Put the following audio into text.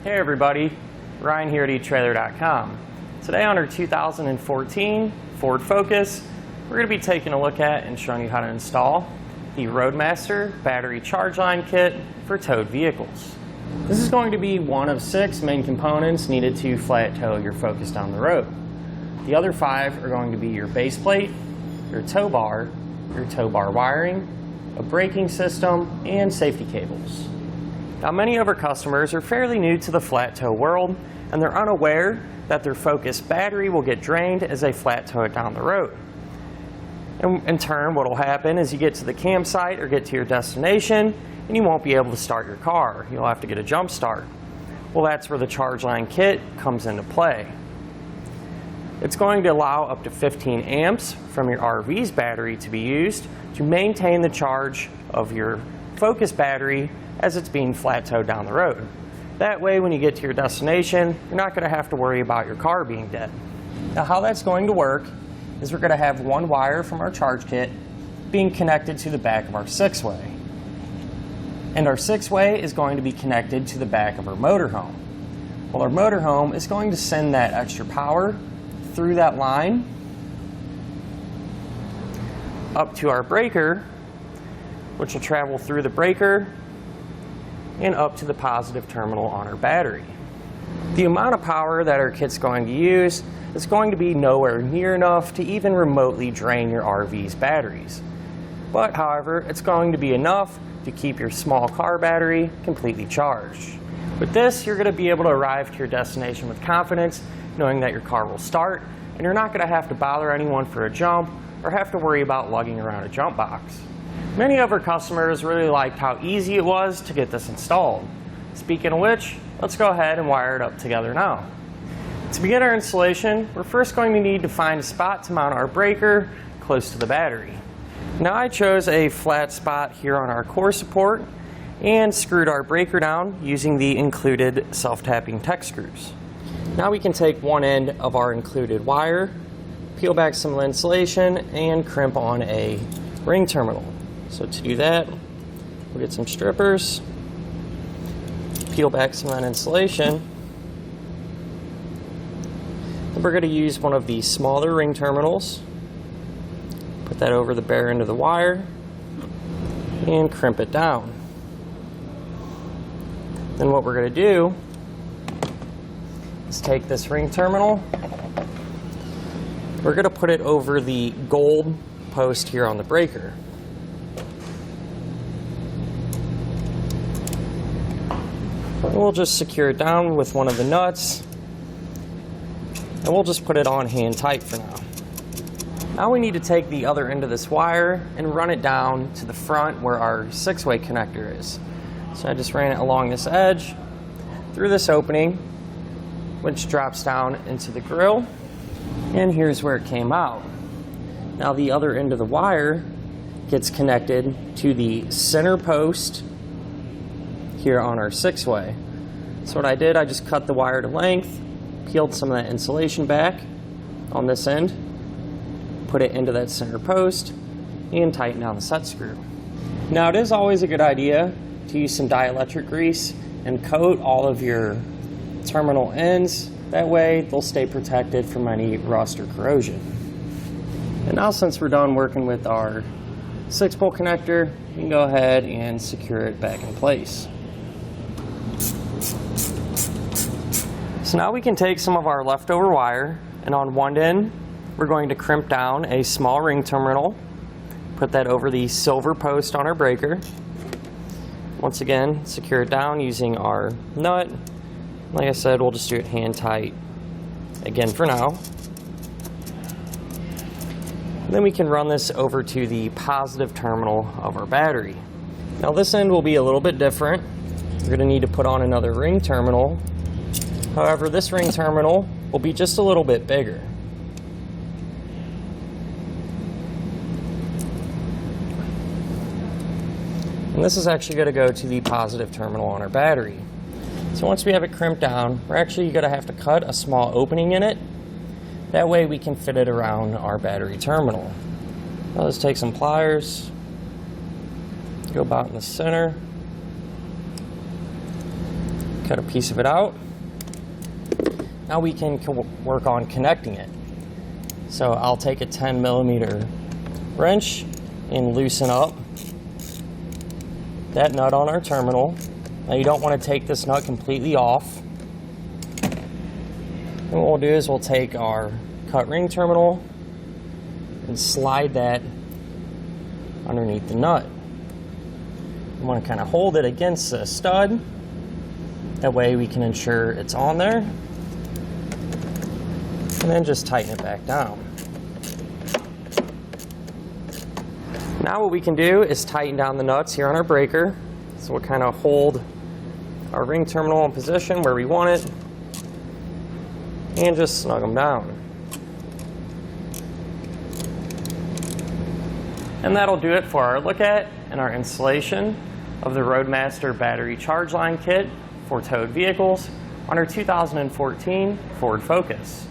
Hey everybody, Ryan here at eTrailer.com. Today on our 2014 Ford Focus, we're going to be taking a look at and showing you how to install the Roadmaster battery charge line kit for towed vehicles. This is going to be one of 6 main components needed to flat tow your Focus down the road. The other 5 are going to be your base plate, your tow bar wiring, a braking system, and safety cables. Now, many of our customers are fairly new to the flat tow world, and they're unaware that their Focus battery will get drained as they flat tow it down the road. And in turn, what will happen is you get to the campsite or get to your destination, and you won't be able to start your car. You'll have to get a jump start. Well, that's where the charge line kit comes into play. It's going to allow up to 15 amps from your RV's battery to be used to maintain the charge of your Focus battery as it's being flat towed down the road. That way, when you get to your destination, you're not going to have to worry about your car being dead. Now, how that's going to work is we're going to have one wire from our charge kit being connected to the back of our 6-way. And our 6-way is going to be connected to the back of our motorhome. Well, our motorhome is going to send that extra power through that line up to our breaker, which will travel through the breaker and up to the positive terminal on our battery. The amount of power that our kit's going to use is going to be nowhere near enough to even remotely drain your RV's batteries. But however, it's going to be enough to keep your small car battery completely charged. With this, you're going to be able to arrive to your destination with confidence, knowing that your car will start, and you're not going to have to bother anyone for a jump or have to worry about lugging around a jump box. Many of our customers really liked how easy it was to get this installed. Speaking of which, let's go ahead and wire it up together now. To begin our installation, we're first going to need to find a spot to mount our breaker close to the battery. Now, I chose a flat spot here on our core support and screwed our breaker down using the included self-tapping tech screws. Now we can take one end of our included wire, peel back some of the insulation, and crimp on a ring terminal. So to do that, we'll get some strippers, peel back some of that insulation, and we're going to use one of the smaller ring terminals, put that over the bare end of the wire, and crimp it down. Then what we're going to do is take this ring terminal, we're going to put it over the gold post here on the breaker. We'll just secure it down with one of the nuts, and we'll just put it on hand tight for now. Now we need to take the other end of this wire and run it down to the front where our 6-way connector is. So I just ran it along this edge, through this opening, which drops down into the grill, and here's where it came out. Now the other end of the wire gets connected to the center post here on our 6-way. So what I did, I just cut the wire to length, peeled some of that insulation back on this end, put it into that center post, and tighten down the set screw. Now, it is always a good idea to use some dielectric grease and coat all of your terminal ends. That way they'll stay protected from any rust or corrosion. And now, since we're done working with our 6-pole connector, you can go ahead and secure it back in place. So now we can take some of our leftover wire, and on one end we're going to crimp down a small ring terminal, put that over the silver post on our breaker. Once again, secure it down using our nut. Like I said, we'll just do it hand tight again for now. And then we can run this over to the positive terminal of our battery. Now this end will be a little bit different. We're going to need to put on another ring terminal. However, this ring terminal will be just a little bit bigger. And this is actually going to go to the positive terminal on our battery. So once we have it crimped down, we're actually going to have to cut a small opening in it. That way we can fit it around our battery terminal. Now let's take some pliers, go about in the center, Cut a piece of it out. Now we can work on connecting it. So I'll take a 10mm wrench and loosen up that nut on our terminal. Now you don't want to take this nut completely off. And what we'll do is we'll take our cut ring terminal and slide that underneath the nut. You want to kind of hold it against the stud. That way we can ensure it's on there. And then just tighten it back down. Now what we can do is tighten down the nuts here on our breaker. So we'll kind of hold our ring terminal in position where we want it and just snug them down. And that'll do it for our look at and our installation of the Roadmaster battery charge line kit for towed vehicles on our 2014 Ford Focus.